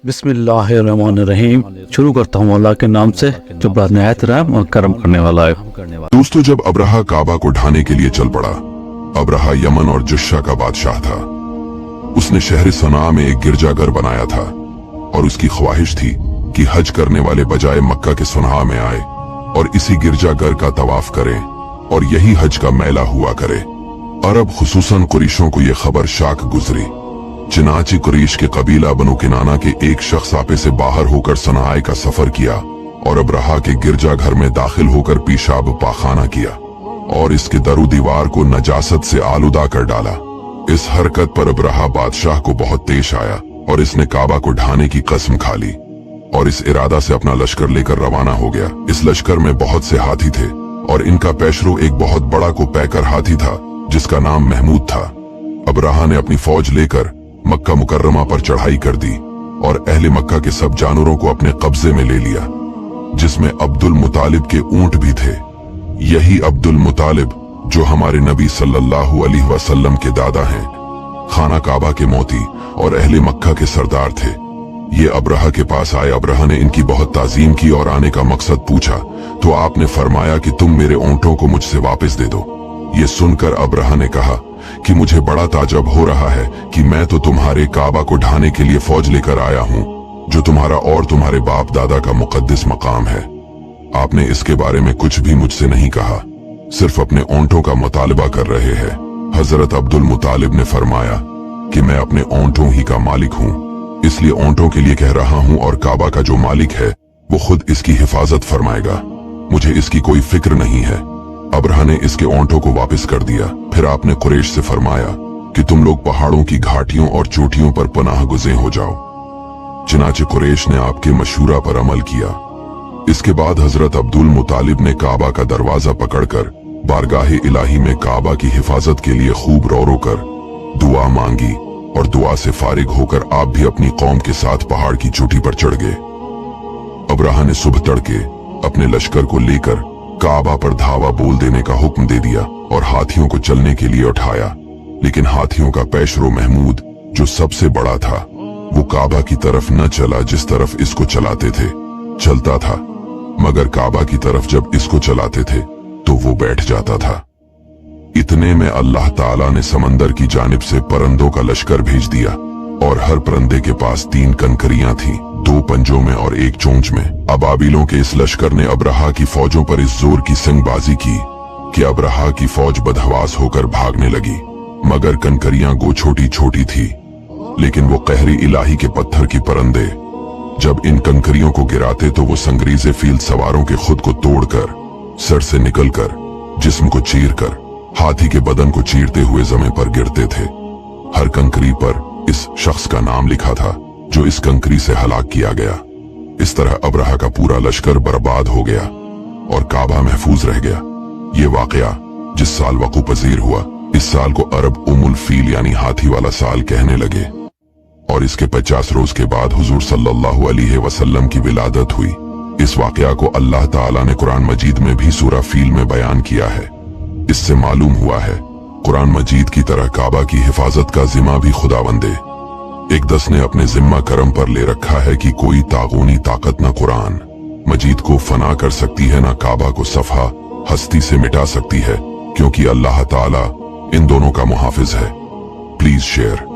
बिस्मिल्लाहिर्रहमानिर्रहीम। शुरू करता हूँ अल्लाह के नाम से जो बड़ा निहायत रहम और करम करने वाला है। दोस्तों, जब अब्राहा काबा को ढाने के लिए चल पड़ा, अब्राहा यमन और जुश्शा का बादशाह था। उसने शहर सना में एक गिरजाघर बनाया था और उसकी ख्वाहिश थी कि हज करने वाले बजाय मक्का के सुनहा में आए और इसी गिरजाघर का तवाफ करें और यही हज का मेला हुआ करे। अरब खुसूसन कुरैशों को यह खबर शाक गुजरी। चनाची कुरैश के कबीला बनु किनाना के एक शख्स आपे से बाहर होकर सनाए का सफर किया और अब्राहा के गिरजाघर में दाखिल होकर पेशाब पाखाना किया और इसके दरो दीवार को नजासत से आलूदा कर डाला। इस हरकत पर अब्राहा बादशाह को बहुत तेश आया और इसने काबा को ढाने की कसम खा ली और इस इरादा से अपना लश्कर लेकर रवाना हो गया। इस लश्कर में बहुत से हाथी थे और इनका पेशरो एक बहुत बड़ा को पैकर हाथी था जिसका नाम महमूद था। अब्राहा ने अपनी फौज लेकर मक्का मुकर्रमा पर चढ़ाई कर दी और अहले मक्का के सब जानवरों को अपने कब्जे में ले लिया, जिसमें अब्दुल मुतालिब के ऊंट भी थे। यही अब्दुल मुतालिब जो हमारे नबी सल्लल्लाहु अलैहि वसल्लम के दादा हैं, खाना काबा के मोती और अहले मक्का के सरदार थे। ये अब्राहा के पास आए। अब्राहा ने इनकी बहुत ताजीम की और आने का मकसद पूछा तो आपने फरमाया कि तुम मेरे ऊंटों को मुझसे वापस दे दो। ये सुनकर अब्राहा ने कहा कि मुझे बड़ा ताज्जुब हो रहा है कि मैं तो तुम्हारे काबा को ढाने के लिए फौज लेकर आया हूँ जो तुम्हारा और तुम्हारे बाप दादा का मुकद्दस मकाम है। आपने इसके बारे में कुछ भी मुझसे नहीं कहा, सिर्फ अपने ऊंटों का मुतालबा कर रहे हैं। हजरत अब्दुल मुतालिब ने फरमाया कि मैं अपने ऊंटों ही का मालिक हूँ, इसलिए ऊंटों के लिए कह रहा हूँ और काबा का जो मालिक है वो खुद इसकी हिफाजत फरमाएगा। मुझे इसकी कोई फिक्र नहीं है। अब्राहा ने इसके ऊंटों को वापस कर दिया। फिर आपने कुरैश से फरमाया कि तुम लोग पहाड़ों की घाटियों और चोटियों पर पनाह गुज़े हो जाओ। चनाचे कुरैश ने आपके मशूरा पर अमल किया। इसके बाद हजरत अब्दुल मुतालिब ने काबा का दरवाजा पकड़कर बारगाहे इलाही में काबा की हिफाजत के लिए खूब रो रो कर दुआ मांगी और दुआ से फारिग होकर आप भी अपनी कौम के साथ पहाड़ की चोटी पर चढ़ गए। अब्राहा ने सुबह तड़के अपने लश्कर को लेकर काबा पर धावा बोल देने का हुक्म दे दिया और हाथियों को चलने के लिए उठाया, लेकिन हाथियों का पेशरो महमूद जो सबसे बड़ा था वो काबा की तरफ न चला जिस तरफ इसको चलाते थे। चलता था मगर काबा की तरफ जब इसको चलाते थे तो वो बैठ जाता था। इतने में अल्लाह ताला ने समंदर की जानिब से परंदों का लश्कर भेज दिया और हर परंदे के पास 3 कंकरियां थीं, 2 पंजों में और 1 चोंच में। अबाबिलों के इस लश्कर ने अब्राहा की फौजों पर इस जोर की संगबाजी की कि अब्राहा की फौज बदहवास होकर भागने लगी, मगर कंकरियां गो छोटी छोटी थी, लेकिन वो कहरी इलाही के पत्थर की परंदे जब इन कंकरियों को गिराते तो वो संगरीज़े फील्ड सवारों के खुद को तोड़कर सर से निकलकर जिस्म को चीरकर हाथी के बदन को चीरते हुए जमीन पर गिरते थे। हर कंकरी पर इस शख्स का नाम लिखा था जो इस कंकरी से हलाक किया गया। इस तरह अब्राहा का पूरा लश्कर बर्बाद हो गया और काबा महफूज रह गया। ये वाकया जिस साल वक़ू पजीर हुआ, इस साल को अरब उमुल फील यानी हाथी वाला साल कहने लगे और इसके 50 रोज के बाद हुजूर सल्लल्लाहु अलैहि वसल्लम की विलादत हुई। इस वाकया को अल्लाह ताला ने कुरान मजीद में भी सूरा फील में बयान किया है। इससे मालूम हुआ है कुरान मजीद की तरह काबा की हिफाजत का जिम्मा भी खुदावंदे इक़दस ने अपने जिम्मा करम पर ले रखा है कि कोई तागूनी ताकत न कुरान मजीद को फना कर सकती है, न काबा को सफा हस्ती से मिटा सकती है, क्योंकि अल्लाह ताला इन दोनों का मुहाफिज है। Please share.